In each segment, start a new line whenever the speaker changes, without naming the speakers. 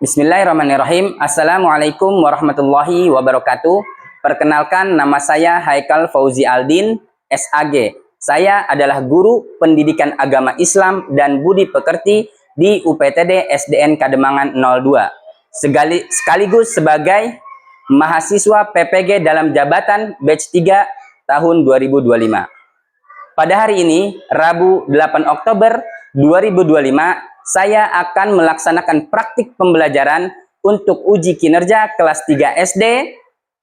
Bismillahirrahmanirrahim. Assalamualaikum warahmatullahi wabarakatuh. Perkenalkan, nama saya Haikal Fauzi Aldin, SAG. Saya adalah guru pendidikan agama Islam dan budi pekerti di UPTD SDN Kademangan 02. Sekaligus sebagai mahasiswa PPG dalam jabatan batch 3 tahun 2025. Pada hari ini, Rabu 8 Oktober 2025, saya akan melaksanakan praktik pembelajaran untuk uji kinerja kelas 3 SD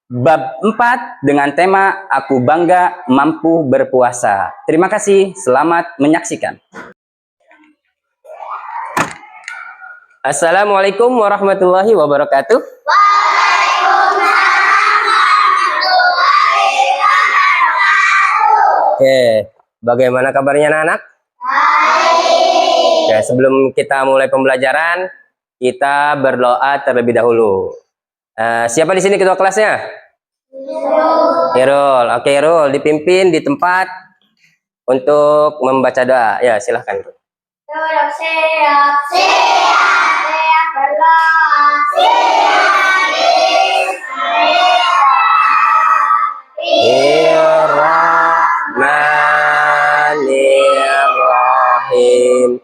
bab 4 dengan tema Aku Bangga Mampu Berpuasa. Terima kasih, selamat menyaksikan. Assalamualaikum warahmatullahi wabarakatuh. Oke, bagaimana kabarnya anak-anak? Ya, sebelum kita mulai pembelajaran, kita berdoa terlebih dahulu. Siapa di sini ketua kelasnya? Irul. Oke, Irul, dipimpin di tempat untuk membaca doa. Ya, silahkan. Bismillahirrahmanirrahim.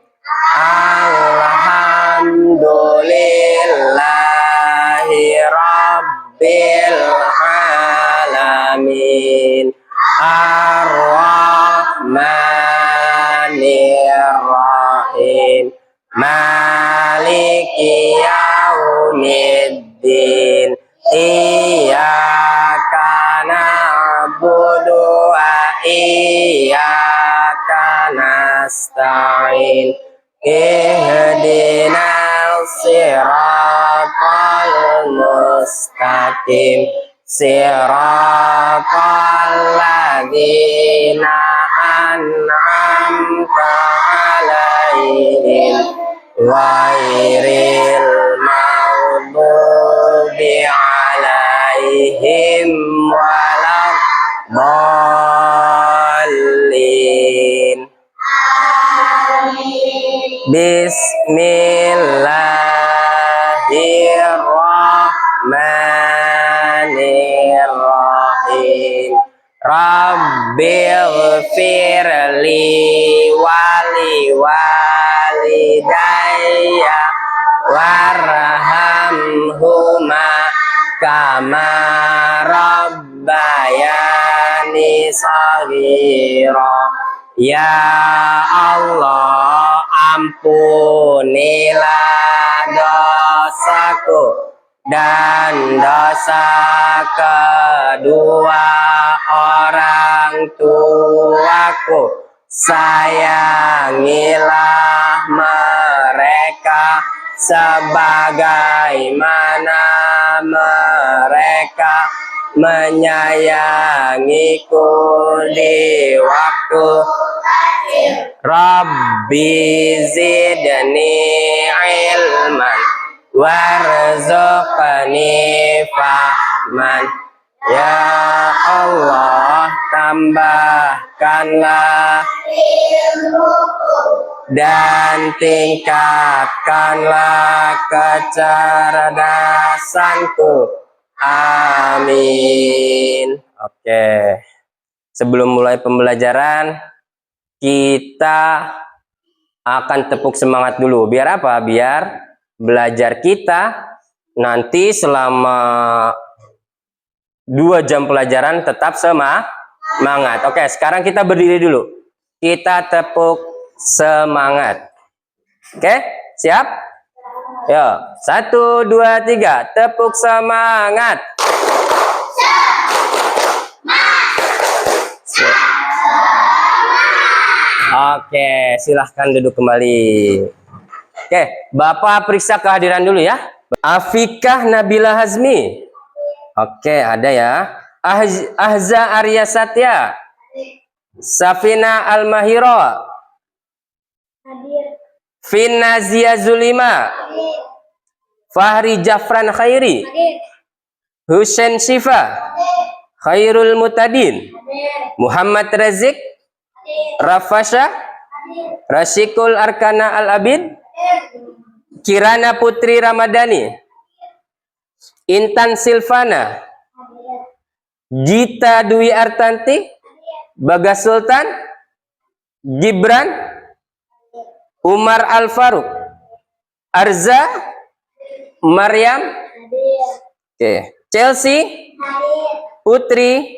Alhamdulillahi Rabbil Alamin. Ar-Rahmanir-Rahim. Maliki Yaumiddin. Iyyaka na'budu wa iyyaka nasta'in. Ihdinas siratal mustaqim. Siratal ladzina an'amta 'alaihim ghairil maghdubi 'alaihim waladdallin. Bismillahirrahmanirrahim. Rabbighfirli wali walidayya warhamhuma kama rabbayani shaghira. Ya Allah, ampunilah dosaku dan dosa kedua orang tuaku. Sayangilah mereka sebagaimana mereka menyayangiku di waktu Rabbi zidni ilman warzuqni fahman. Ya Allah, tambahkanlah ilmuku dan tingkatkanlah kecerdasanku. Amin. Oke. Sebelum mulai pembelajaran, kita akan tepuk semangat dulu. Biar apa? Biar belajar kita nanti selama 2 jam pelajaran tetap semangat. Oke, sekarang kita berdiri dulu. Kita tepuk semangat. Oke, siap? Yo, 1, 2, 3, tepuk semangat. Oke, silahkan duduk kembali. Oke, Bapak periksa kehadiran dulu ya. Afikah Nabila Hazmi. Oke, ada ya. Ahza Arya Satya. Safina Al-Mahiro. Finna Zia Zulima. Fahri Jafran Khairi. Husain Shifa. Khairul Mutadin. Muhammad Razik. Rafasha. Rasikul Arkana Al-Abid.
Kirana Putri Ramadhani, Intan Silvana, Gita Dwi Artanti, Bagas Sultan, Gibran, Umar Al Faruq, Arza, Maryam, Chelsea, Putri,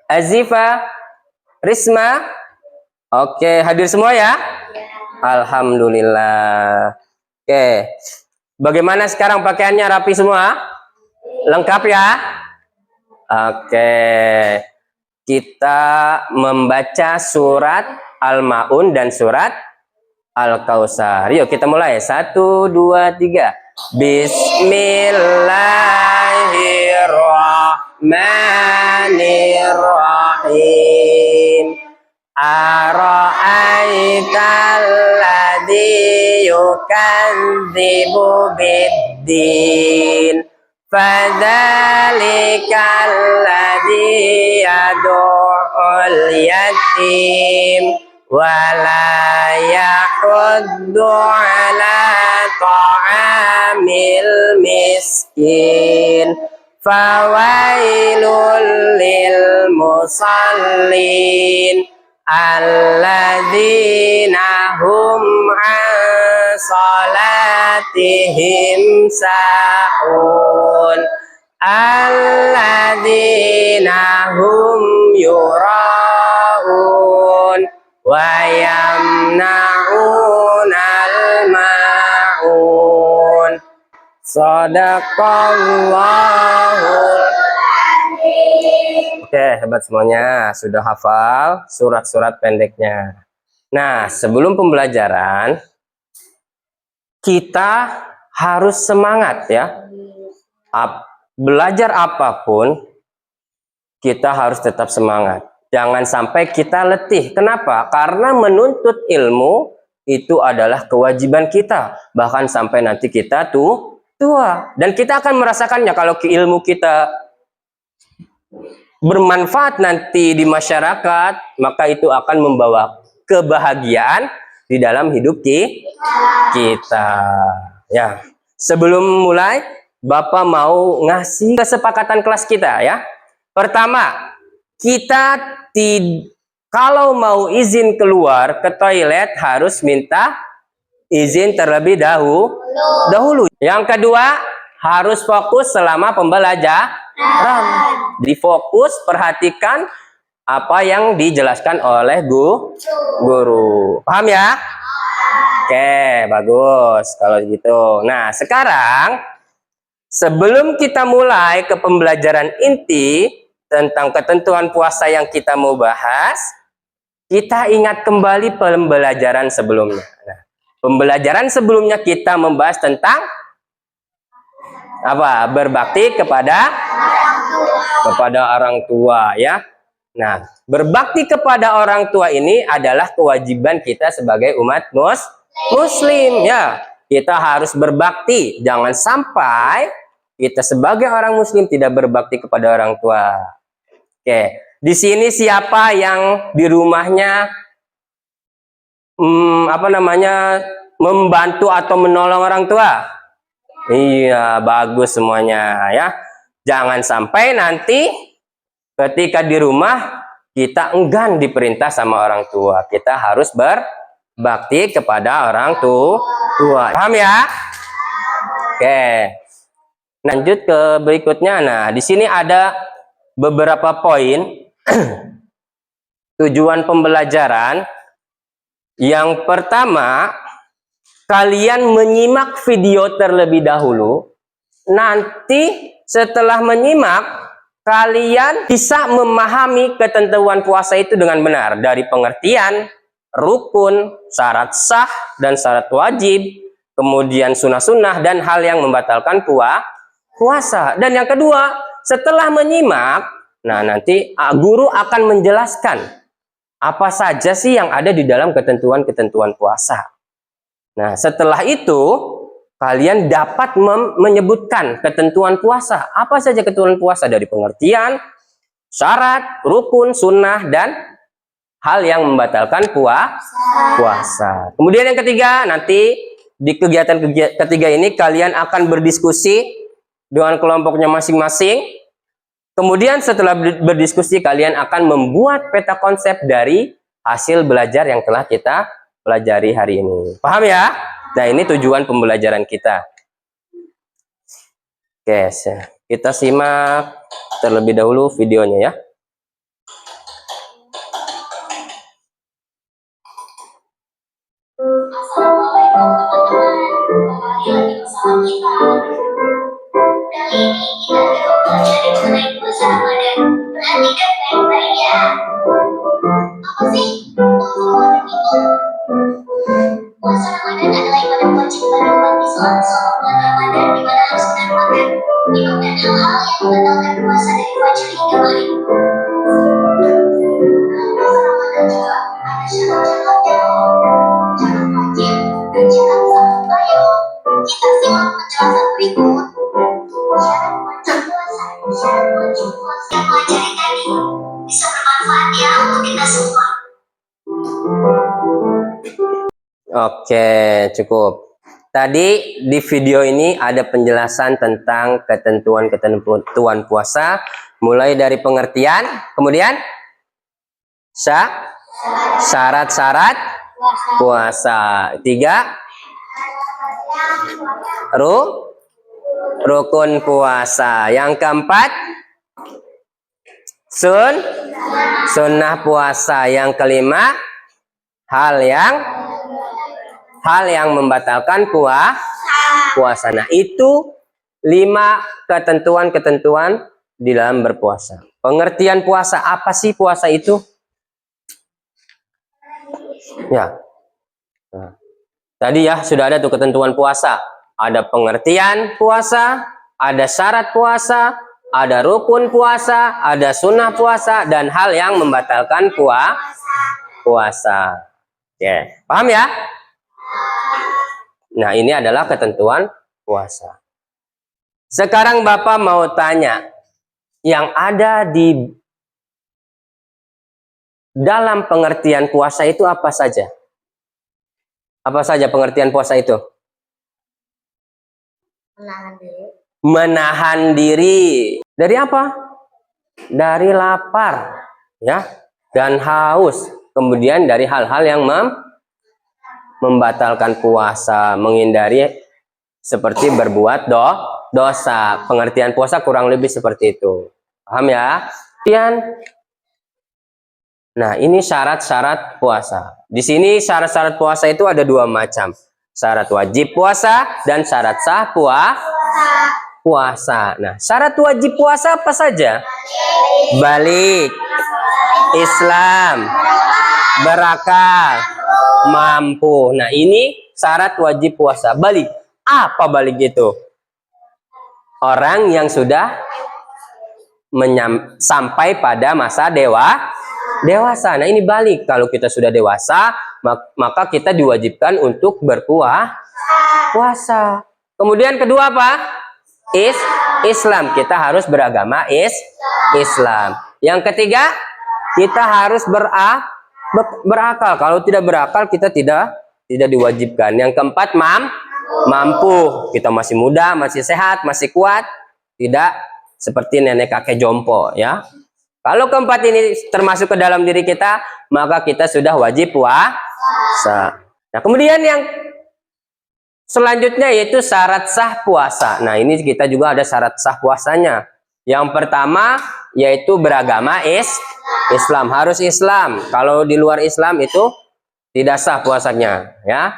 Azifa, Risma. Hadir semua ya? Alhamdulillah. Bagaimana sekarang pakaiannya, rapi semua? Lengkap ya? Kita membaca surat Al-Maun dan surat Al-Kautsar. Yuk kita mulai. 1, 2, 3. Bismillahirrahmanirrahim. Ara'aital ladzi yukadzibu biddin. Fadzalikal ladzi yad'ul yatim wala yahuddu ala ta'amil miskin. Fawailul lil musallin alladzina hum an salatihim sahun alladzina hum yura'un wa yamna'unal ma'un. Sadaqallahul. Hebat semuanya, sudah hafal surat-surat pendeknya. Nah, sebelum pembelajaran kita harus semangat ya. Belajar apapun kita harus tetap semangat. Jangan sampai kita letih. Kenapa? Karena menuntut ilmu itu adalah kewajiban kita. Bahkan sampai nanti kita tua. Dan kita akan merasakannya kalau ilmu kita bermanfaat nanti di masyarakat, maka itu akan membawa kebahagiaan di dalam hidup kita. Ya, sebelum mulai, Bapak mau ngasih kesepakatan kelas kita ya. Pertama, kita kalau mau izin keluar ke toilet harus minta izin terlebih dahulu. Yang kedua, harus fokus selama pembelajaran. Difokus, perhatikan apa yang dijelaskan oleh guru. Paham ya? Bagus kalau gitu. Nah, sekarang sebelum kita mulai ke pembelajaran inti tentang ketentuan puasa yang kita mau bahas, kita ingat kembali pembelajaran sebelumnya. Nah, pembelajaran sebelumnya kita membahas tentang apa? Berbakti kepada orang tua ya. Nah, berbakti kepada orang tua ini adalah kewajiban kita sebagai umat muslim ya. Kita harus berbakti. Jangan sampai kita sebagai orang muslim tidak berbakti kepada orang tua. Di sini siapa yang di rumahnya membantu atau menolong orang tua? Iya, bagus semuanya ya. Jangan sampai nanti ketika di rumah kita enggan diperintah sama orang tua. Kita harus berbakti kepada orang tua. Paham ya? Lanjut ke berikutnya. Nah, di sini ada beberapa poin tujuan pembelajaran. Yang pertama, kalian menyimak video terlebih dahulu. Nanti setelah menyimak, kalian bisa memahami ketentuan puasa itu dengan benar. Dari pengertian, rukun, syarat sah, dan syarat wajib. Kemudian sunnah-sunnah dan hal yang membatalkan puasa. Dan yang kedua, setelah menyimak, nah nanti guru akan menjelaskan apa saja sih yang ada di dalam ketentuan-ketentuan puasa. Nah, setelah itu kalian dapat menyebutkan ketentuan puasa. Apa saja ketentuan puasa? Dari pengertian, syarat, rukun, sunnah, dan hal yang membatalkan puasa. Kemudian yang ketiga, nanti di kegiatan ketiga ini kalian akan berdiskusi dengan kelompoknya masing-masing. Kemudian setelah berdiskusi kalian akan membuat peta konsep dari hasil belajar yang telah kita pelajari hari ini. Paham ya? Nah, ini tujuan pembelajaran kita. Oke, kita simak terlebih dahulu videonya ya.
Assalamualaikum teman-teman, kembali lagi bersama kita. Kali ini kita akan belajar mengenai puasa Ramadan. Perhatikan baik-baik ya. Apa sih puasa Ramadan itu? Puasa Ramadan adalah ibadah wajib bagi umat Islam selama bulan Ramadan, di mana harus menampakkan minum dan hal-hal yang membatalkan puasa dari fajar hingga maghrib. Puasa Ramadan juga ada syarat-syaratnya. Syarat wajib dan syarat sah. Ayo kita simak penjelasan berikut. Syarat wajib puasa. Syarat wajib puasa yang pelajari tadi bisa bermanfaat ya untuk kita semua.
Oke, cukup. Tadi di video ini ada penjelasan tentang ketentuan puasa, mulai dari pengertian, kemudian syarat-syarat puasa. 3, rukun puasa. Yang keempat, sunnah puasa. Yang kelima, hal yang membatalkan puasa. Nah, itu 5 ketentuan di dalam berpuasa. Pengertian puasa, apa sih puasa itu? Ya. Nah, tadi ya sudah ada tuh ketentuan puasa. Ada pengertian puasa, ada syarat puasa, ada rukun puasa, ada sunnah puasa, dan hal yang membatalkan puasa. Oke, paham ya? Nah, ini adalah ketentuan puasa. Sekarang Bapak mau tanya, yang ada di dalam pengertian puasa itu apa saja? Apa saja pengertian puasa itu? Menahan diri. Dari apa? Dari lapar, ya, dan haus. Kemudian dari hal-hal yang membatalkan puasa, menghindari seperti berbuat dosa. Pengertian puasa kurang lebih seperti itu. Paham ya? Nah, ini syarat-syarat puasa. Di sini syarat-syarat puasa itu ada 2 macam. Syarat wajib puasa dan syarat sah puasa. Nah, syarat wajib puasa apa saja? Balik, Islam, berakal, mampu. Nah, ini syarat wajib puasa. Balik. Apa balik itu? Orang yang sudah sampai pada masa dewasa. Nah, ini balik. Kalau kita sudah dewasa, maka kita diwajibkan untuk berpuasa. Kemudian kedua apa? Islam. Kita harus beragama Islam. Yang ketiga, kita harus berakal. Kalau tidak berakal, kita tidak diwajibkan. Yang keempat, mampu. Kita masih muda, masih sehat, masih kuat, tidak seperti nenek kakek jompo, ya. Kalau keempat ini termasuk ke dalam diri kita, maka kita sudah wajib puasa. Nah, kemudian yang selanjutnya yaitu syarat sah puasa. Nah, ini kita juga ada syarat sah puasanya. Yang pertama yaitu beragama Islam, harus Islam. Kalau di luar Islam itu tidak sah puasanya, ya.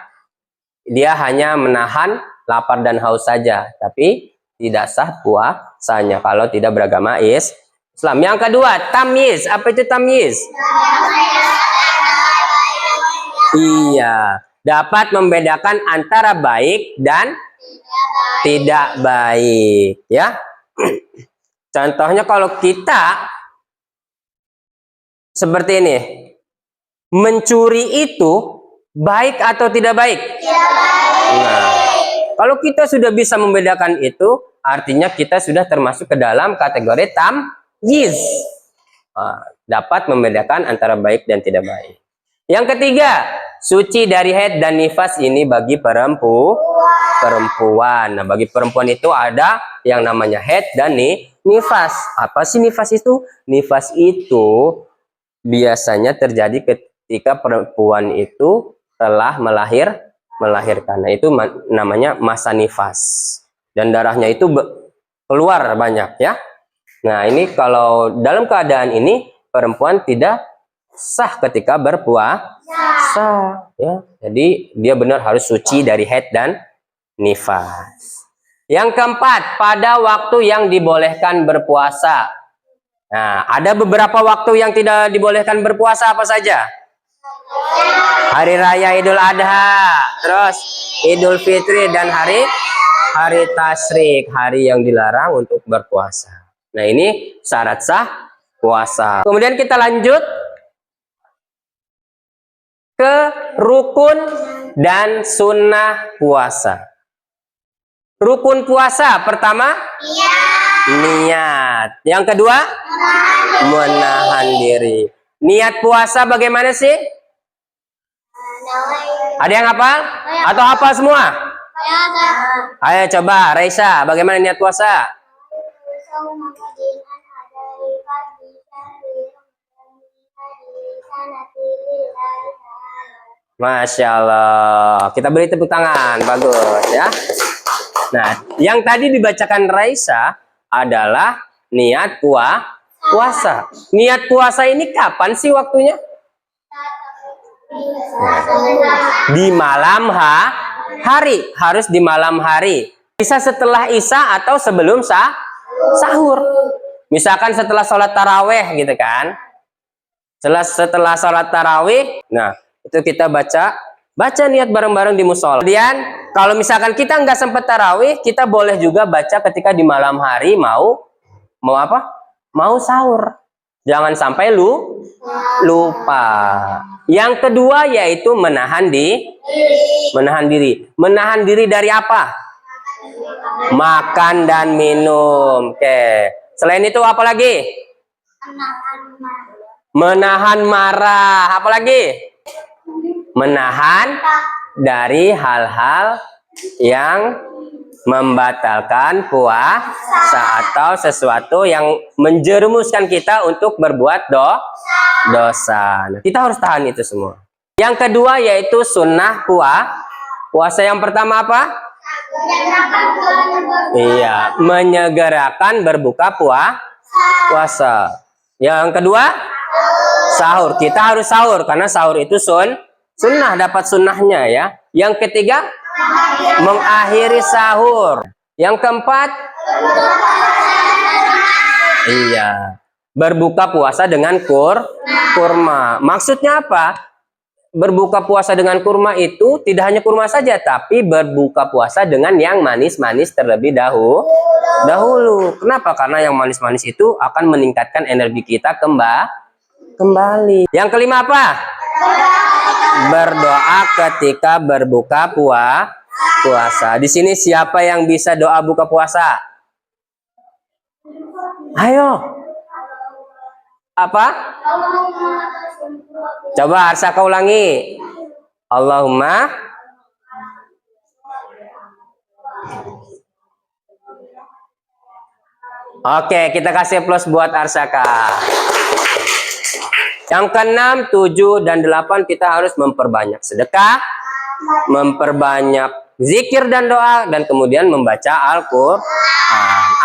Dia hanya menahan lapar dan haus saja, tapi tidak sah puasanya kalau tidak beragama Islam. Yang kedua, tamyiz. Apa itu tamyiz? Iya, dapat membedakan antara baik dan tidak baik, ya. Contohnya kalau kita seperti ini, mencuri itu baik atau tidak baik? Nah, kalau kita sudah bisa membedakan itu, artinya kita sudah termasuk ke dalam kategori tamyiz. Dapat membedakan antara baik dan tidak baik. Yang ketiga, suci dari haid dan nifas ini bagi perempuan. Nah, bagi perempuan itu ada yang namanya haid dan nifas. Apa sih nifas itu? Nifas itu biasanya terjadi ketika perempuan itu telah melahirkan. Nah, itu namanya masa nifas. Dan darahnya itu keluar banyak ya. Nah, ini kalau dalam keadaan ini perempuan tidak sah ketika berpuasa ya. Jadi dia benar harus suci dari haid dan nifas. Yang keempat, pada waktu yang dibolehkan berpuasa. Nah, ada beberapa waktu yang tidak dibolehkan berpuasa, apa saja? Hari Raya Idul Adha, terus Idul Fitri, dan hari Tasyrik, hari yang dilarang untuk berpuasa. Nah, ini syarat sah puasa. Kemudian kita lanjut ke rukun dan sunnah puasa. Rukun puasa pertama niat. Yang kedua menahan diri. Niat puasa bagaimana sih? Ada yang hafal? Atau hafal semua? Ayo coba Raisa, bagaimana niat puasa? Masya Allah. Kita beri tepuk tangan. Bagus ya. Nah, yang tadi dibacakan Raisa adalah niat puasa. Niat puasa ini kapan sih waktunya? Di malam hari. Harus di malam hari. Bisa setelah Isya atau sebelum sahur. Misalkan setelah sholat taraweh gitu kan. Setelah sholat tarawih, nah itu kita baca niat bareng-bareng di musola. Kemudian kalau misalkan kita nggak sempat tarawih, kita boleh juga baca ketika di malam hari mau apa? Mau sahur. Jangan sampai lupa. Yang kedua yaitu menahan diri. Menahan diri dari apa? Makan dan minum. Oke. Selain itu apa lagi? Menahan marah. Apa lagi? Menahan dari hal-hal yang membatalkan puasa atau sesuatu yang menjerumuskan kita untuk berbuat dosa. Nah, kita harus tahan itu semua. Yang kedua yaitu sunnah puasa. Yang pertama apa? Iya, menyegerakan berbuka puasa. Yang kedua, sahur. Kita harus sahur karena sahur itu sunnah, dapat sunnahnya ya. Yang ketiga, mengakhiri sahur. Yang keempat, iya, berbuka puasa dengan kurma. Maksudnya apa? Berbuka puasa dengan kurma itu tidak hanya kurma saja, tapi berbuka puasa dengan yang manis-manis terlebih dahulu. Kenapa? Karena yang manis-manis itu akan meningkatkan energi kita kembali. Yang kelima apa? Berdoa ketika berbuka puasa. Di sini siapa yang bisa doa buka puasa? Ayo. Apa? Coba Arsaka ulangi. Allahumma. Oke, kita kasih plus buat Arsaka. Yang ke-6, 7, dan 8 kita harus memperbanyak sedekah, memperbanyak zikir dan doa, dan kemudian membaca Al-Quran.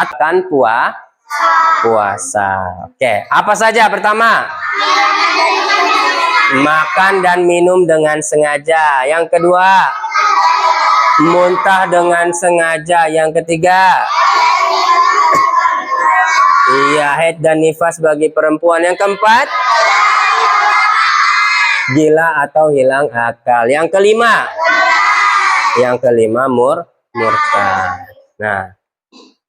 Akan puasa. Oke, apa saja? Pertama, makan dan minum dengan sengaja. Yang kedua, muntah dengan sengaja. Yang ketiga, iya, haid dan nifas bagi perempuan. Yang keempat, gila atau hilang akal. Yang kelima murtad. Nah,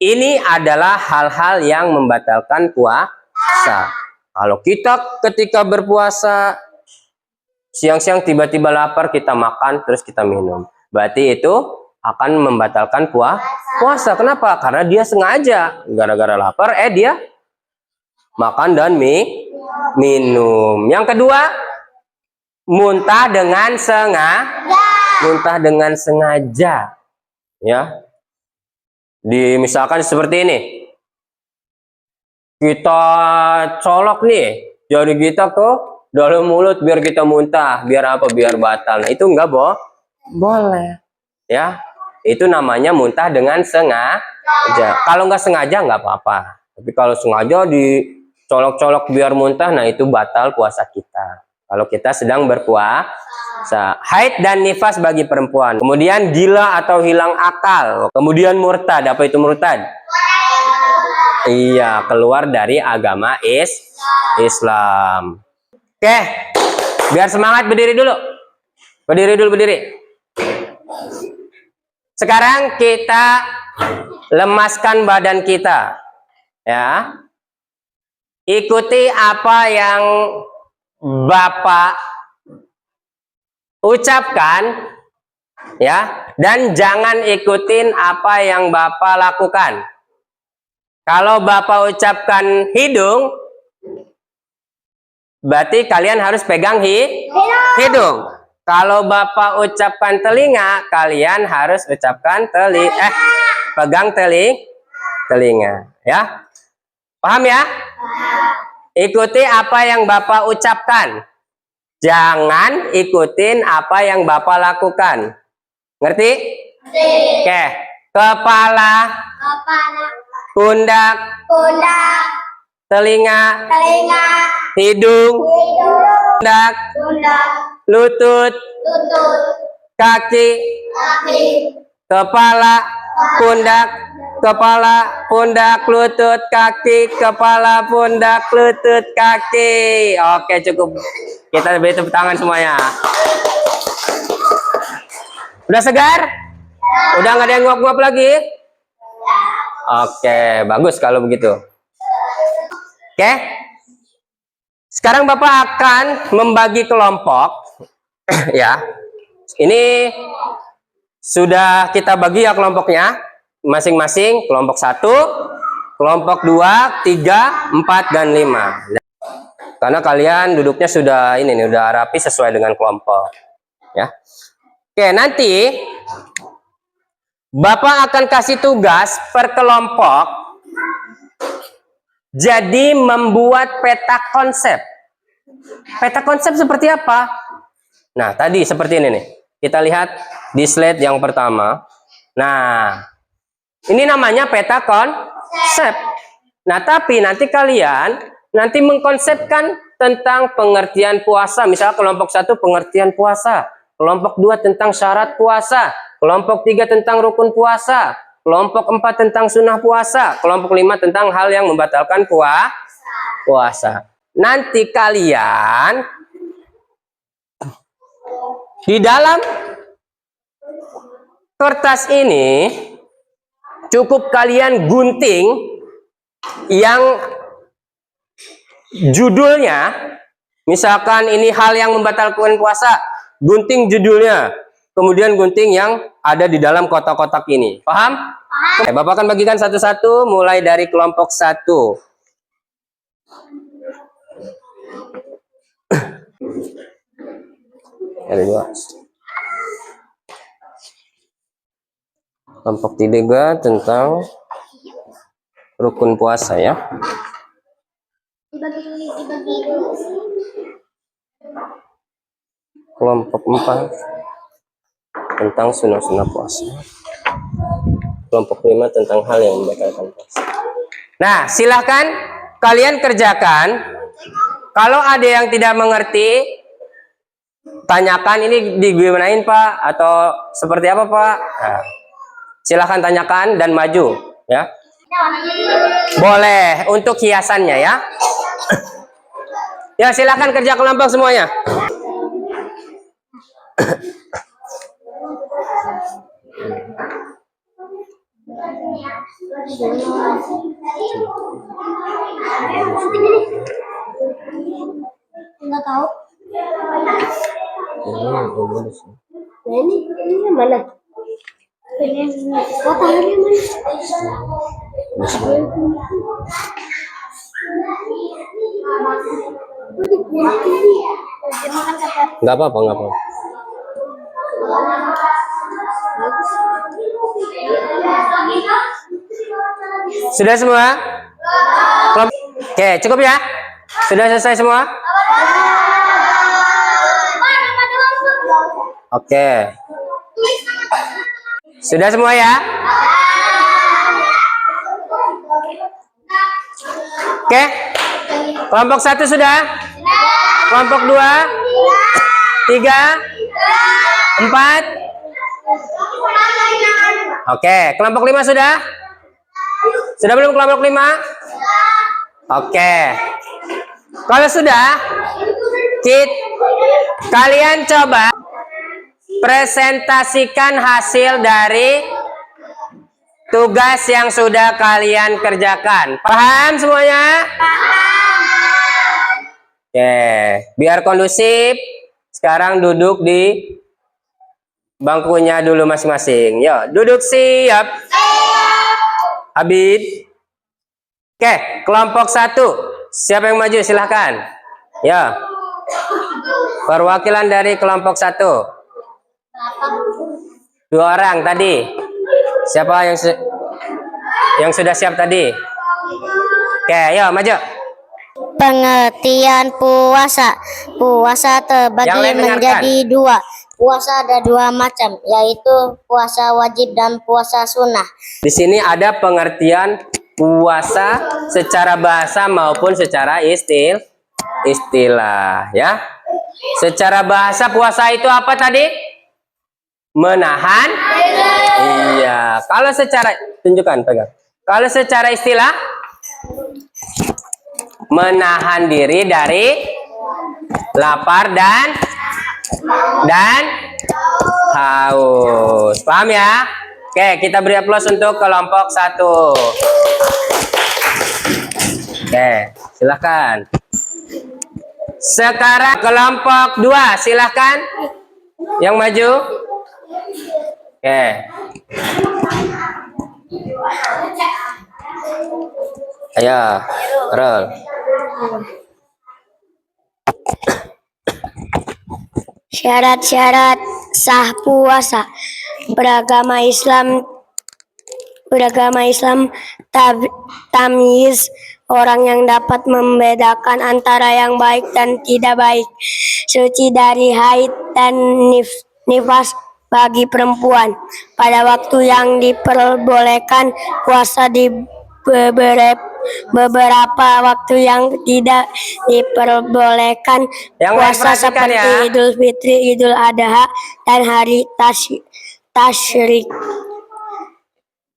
ini adalah hal-hal yang membatalkan puasa. Kalau kita ketika berpuasa siang-siang tiba-tiba lapar, kita makan terus kita minum, berarti itu akan membatalkan puasa. Kenapa? Karena dia sengaja gara-gara lapar dia makan dan minum. Yang kedua, muntah dengan sengaja, ya. Misalkan seperti ini, kita colok nih jari kita ke dalam mulut biar kita muntah, biar apa? Biar batal. Nah, itu enggak boleh, ya. Itu namanya muntah dengan sengaja. Kalau nggak sengaja nggak apa-apa, tapi kalau sengaja dicolok-colok biar muntah, nah itu batal puasa kita. Kalau kita sedang berpuasa. Haid dan nifas bagi perempuan. Kemudian gila atau hilang akal. Kemudian murtad. Apa itu murtad? Iya, keluar dari agama Islam. Oke, biar semangat berdiri dulu. Berdiri. Sekarang kita lemaskan badan kita. Ya. Ikuti apa yang Bapak ucapkan, ya, dan jangan ikutin apa yang Bapak lakukan. Kalau Bapak ucapkan hidung, berarti kalian harus pegang hidung. Kalau Bapak ucapkan telinga, kalian harus ucapkan pegang telinga, ya. Paham ya? Ikuti apa yang Bapak ucapkan. Jangan ikutin apa yang Bapak lakukan. Ngerti? Oke. Kepala, pundak, telinga, hidung, pundak, lutut, kaki, kepala, pundak, lutut, kaki, kepala, pundak, lutut, kaki. Oke, cukup. Kita beri tepuk tangan semuanya. Udah segar? Udah nggak ada yang nguap-nguap lagi? Oke, bagus kalau begitu. Oke. Sekarang Bapak akan membagi kelompok. Ya. Ini sudah kita bagi ya kelompoknya. Masing-masing kelompok 1, kelompok 2, 3, 4, dan 5. Karena kalian duduknya sudah udah rapi sesuai dengan kelompok, ya. Oke, nanti Bapak akan kasih tugas per kelompok. Jadi membuat peta konsep. Peta konsep seperti apa? Nah, tadi seperti ini nih. Kita lihat di slide yang pertama. Nah, ini namanya peta konsep. Nah, tapi nanti kalian mengkonsepkan tentang pengertian puasa. Misalnya kelompok 1 pengertian puasa, kelompok 2 tentang syarat puasa, kelompok 3 tentang rukun puasa, kelompok 4 tentang sunnah puasa, kelompok 5 tentang hal yang membatalkan puasa. Nanti kalian di dalam kertas ini cukup kalian gunting yang judulnya, misalkan ini hal yang membatalkan puasa, gunting judulnya, kemudian gunting yang ada di dalam kotak-kotak ini. Paham? Paham. Bapak akan bagikan satu-satu, mulai dari kelompok 1. Ada 2. Kelompok 3 tentang rukun puasa, ya. Kelompok 4 tentang sunnah puasa. Kelompok 5 tentang hal yang membatalkan puasa. Nah, silahkan kalian kerjakan. Kalau ada yang tidak mengerti, tanyakan, ini digimanain Pak, atau seperti apa Pak? Nah, silahkan tanyakan dan maju, ya. Boleh untuk hiasannya, ya. Ya, silahkan kerja kelompok semuanya.
Enggak tahu. Ini mana? Kotaknya mana?
Nggak apa-apa, nggak apa-apa. Sudah semua? Oke, cukup ya? Sudah selesai semua? Oke. Sudah semua ya? Oke. Kelompok 1 sudah? Kelompok 2? 3? 4? Oke, kelompok 5 sudah? Sudah belum kelompok 5? Oke. Kalau sudah, kalian coba presentasikan hasil dari tugas yang sudah kalian kerjakan. Paham semuanya? Oke, biar kondusif, sekarang duduk di bangkunya dulu masing-masing. Yuk, duduk siap. Abid. Oke, kelompok 1. Siapa yang maju? Silahkan. Ya. Perwakilan dari kelompok 1. 2 orang tadi. Siapa yang sudah siap tadi? Oke, yuk maju.
Pengertian puasa. Puasa terbagi menjadi 2. Puasa ada 2 macam, yaitu puasa wajib dan puasa sunnah.
Di sini ada pengertian puasa secara bahasa maupun secara istilah, ya. Secara bahasa puasa itu apa tadi? Menahan. Iya. Kalau secara tunjukkan, pegang. Kalau secara istilah menahan diri dari lapar dan haus. Paham ya? Oke, kita beri aplaus untuk kelompok 1. Oke, silahkan. Sekarang kelompok 2, silahkan. Yang maju. Oke. Ayo, roll.
Syarat-syarat sah puasa. Beragama Islam tamyiz, orang yang dapat membedakan antara yang baik dan tidak baik. Suci dari haid dan nifas bagi perempuan. Pada waktu yang diperbolehkan puasa di beberapa waktu yang tidak diperbolehkan
Yang
puasa seperti
ya.
Idul Fitri, Idul Adha, dan hari tasyrik.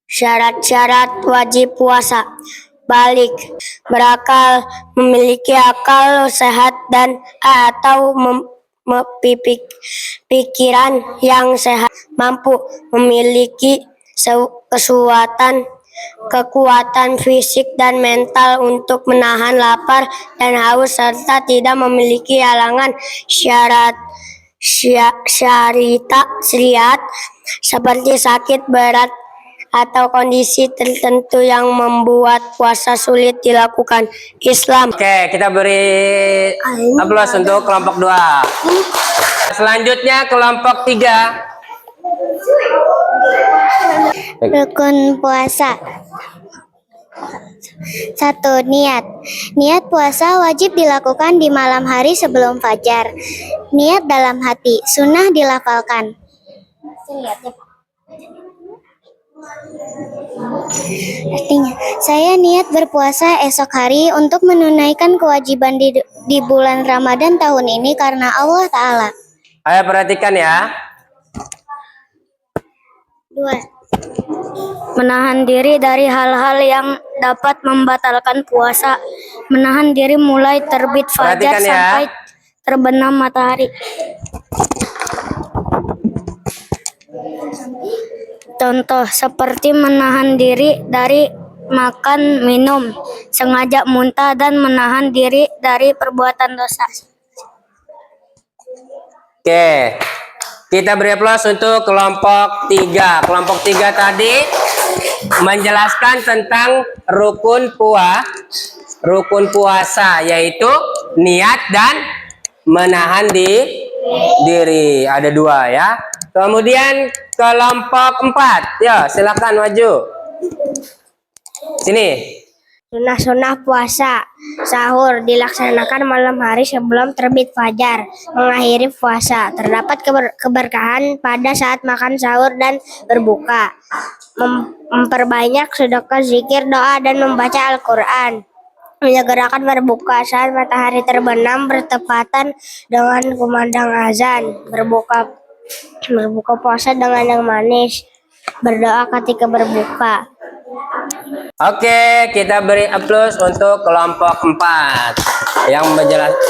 Syarat-syarat wajib puasa. Balik, berakal, memiliki akal sehat dan atau pikiran yang sehat, mampu memiliki kekuatan fisik dan mental untuk menahan lapar dan haus, serta tidak memiliki halangan syariat seperti sakit berat atau kondisi tertentu yang membuat puasa sulit dilakukan. Islam.
Oke, kita beri aplaus untuk kelompok 2. Selanjutnya kelompok 3.
Rukun puasa. 1. Niat. Niat puasa wajib dilakukan di malam hari sebelum fajar. Niat dalam hati, sunnah dilafalkan. Artinya, saya niat berpuasa esok hari untuk menunaikan kewajiban di bulan Ramadan tahun ini karena Allah Ta'ala.
Ayo perhatikan ya.
2. Menahan diri dari hal-hal yang dapat membatalkan puasa. Menahan diri mulai terbit fajar
Perhatikan ya.
sampai terbenam matahari. Contoh seperti menahan diri dari makan, minum, sengaja muntah, dan menahan diri dari perbuatan dosa.
Oke. Kita beri aplaus untuk kelompok 3. Kelompok 3 tadi menjelaskan tentang rukun puasa, yaitu niat dan menahan diri. Ada dua ya. Kemudian kelompok 4. Ya, silakan maju. Sini.
Sunnah-sunnah puasa. Sahur dilaksanakan malam hari sebelum terbit fajar. Mengakhiri puasa. Terdapat keberkahan pada saat makan sahur dan berbuka. Memperbanyak sedekah, zikir, doa, dan membaca Al-Quran. Menyegerakan berbuka saat matahari terbenam bertepatan dengan kumandang azan. Berbuka puasa dengan yang manis. Berdoa ketika berbuka.
Oke, kita beri aplaus untuk kelompok 4 yang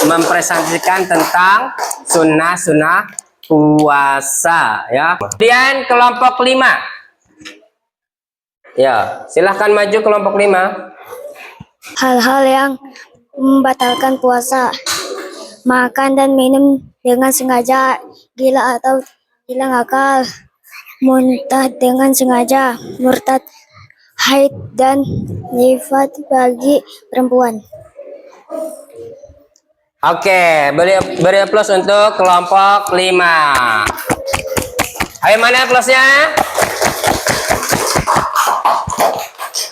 mempresentasikan tentang sunnah-sunnah puasa ya. Kemudian kelompok 5. Ya, silahkan maju kelompok 5.
Hal-hal yang membatalkan puasa. Makan dan minum dengan sengaja, gila atau hilang akal, muntah dengan sengaja, murtad, haid dan nifas bagi perempuan.
Oke, beri aplaus untuk kelompok 5. Ayo, mana aplausnya?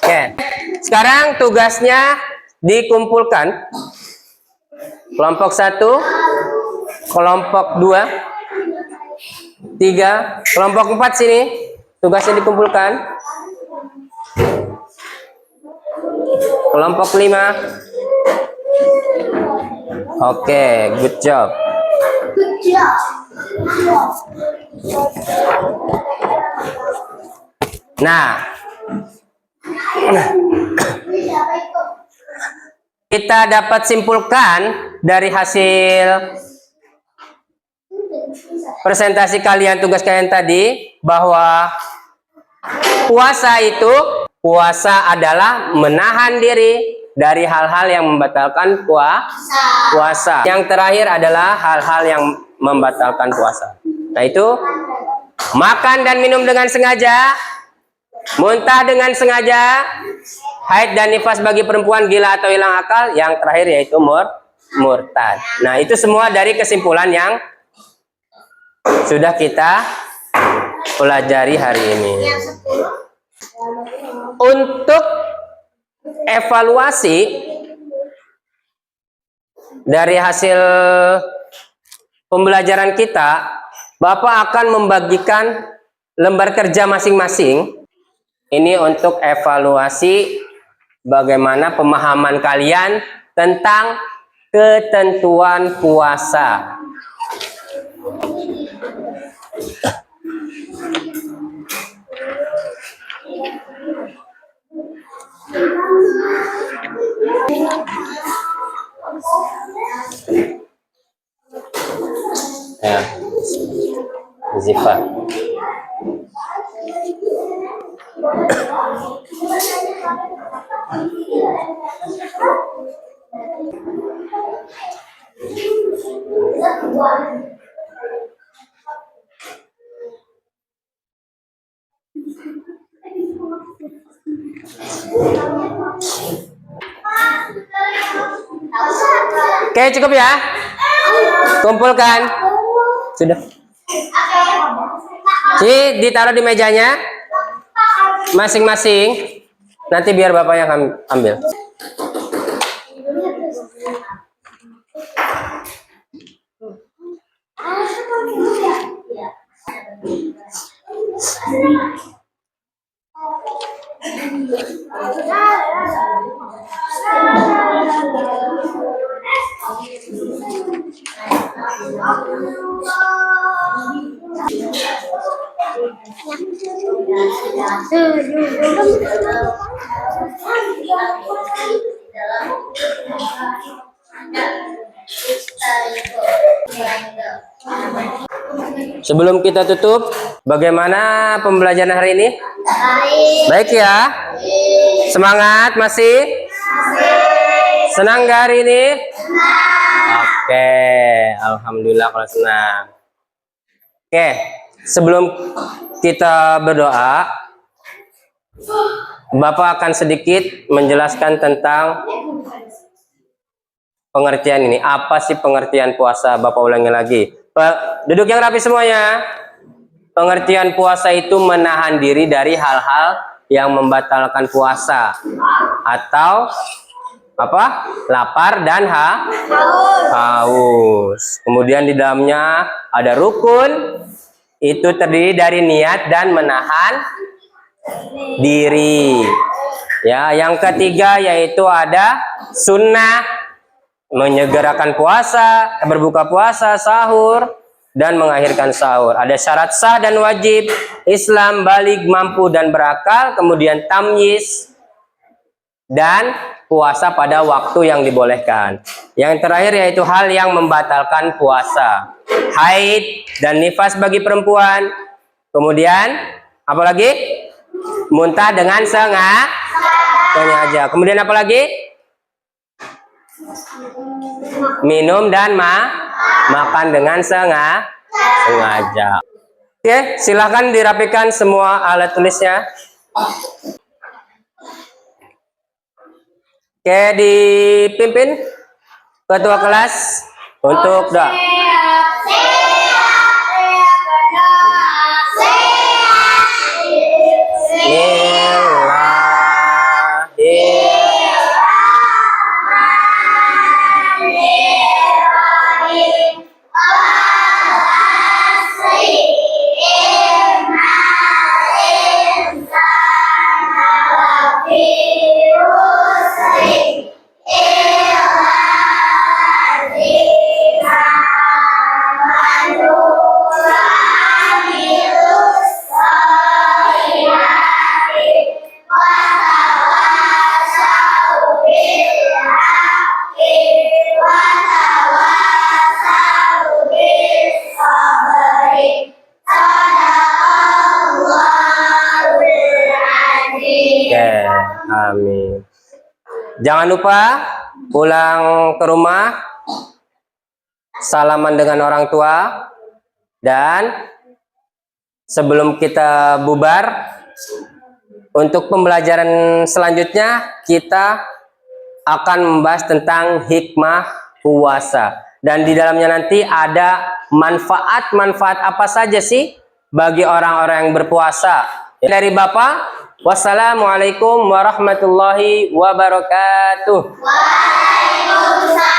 Oke, sekarang tugasnya dikumpulkan. Kelompok 1, kelompok 2, 3, kelompok 4 sini. Tugasnya dikumpulkan. Kelompok 5. Oke, good job. Nah, kita dapat simpulkan dari hasil presentasi kalian, tugas kalian tadi, bahwa puasa adalah menahan diri dari hal-hal yang membatalkan puasa. Yang terakhir adalah hal-hal yang membatalkan puasa. Nah, itu makan dan minum dengan sengaja, muntah dengan sengaja, haid dan nifas bagi perempuan, gila atau hilang akal, yang terakhir yaitu murtad. Nah, itu semua dari kesimpulan yang sudah kita pelajari hari ini. Untuk evaluasi dari hasil pembelajaran kita, Bapak akan membagikan lembar kerja masing-masing. Ini untuk evaluasi bagaimana pemahaman kalian tentang ketentuan puasa. Ya, Zifa. Oke, cukup ya. Kumpulkan. Sudah. Jadi ditaruh di mejanya masing-masing. Nanti biar bapaknya ambil. Sebelum kita tutup, bagaimana pembelajaran hari ini? Baik ya. Semangat masih? Senang gak hari ini? Oke, alhamdulillah kalau senang. Oke, sebelum kita berdoa, Bapak akan sedikit menjelaskan tentang pengertian ini. Apa sih pengertian puasa? Bapak ulangi lagi. Duduk yang rapi semuanya. Pengertian puasa itu menahan diri dari hal-hal yang membatalkan puasa atau apa? Lapar dan haus. Kemudian di dalamnya ada rukun, itu terdiri dari niat dan menahan diri. Ya, yang ketiga yaitu ada sunnah, menyegerakan puasa, berbuka puasa, sahur, dan mengakhirkan sahur. Ada syarat sah dan wajib, Islam, baligh, mampu dan berakal, kemudian tamyiz, dan puasa pada waktu yang dibolehkan. Yang terakhir yaitu hal yang membatalkan puasa, haid dan nifas bagi perempuan. Kemudian apa lagi? Muntah dengan sengaja. Kemudian apa lagi? Minum dan makan dengan sengaja. Oke, silahkan dirapikan semua alat tulisnya. Oke, dipimpin ketua kelas untuk doa. Amin. Jangan lupa pulang ke rumah salaman dengan orang tua, dan sebelum kita bubar untuk pembelajaran selanjutnya kita akan membahas tentang hikmah puasa, dan di dalamnya nanti ada manfaat-manfaat apa saja sih bagi orang-orang yang berpuasa. Dari Bapak, wassalamualaikum warahmatullahi wabarakatuh.
Waalaikumsalam.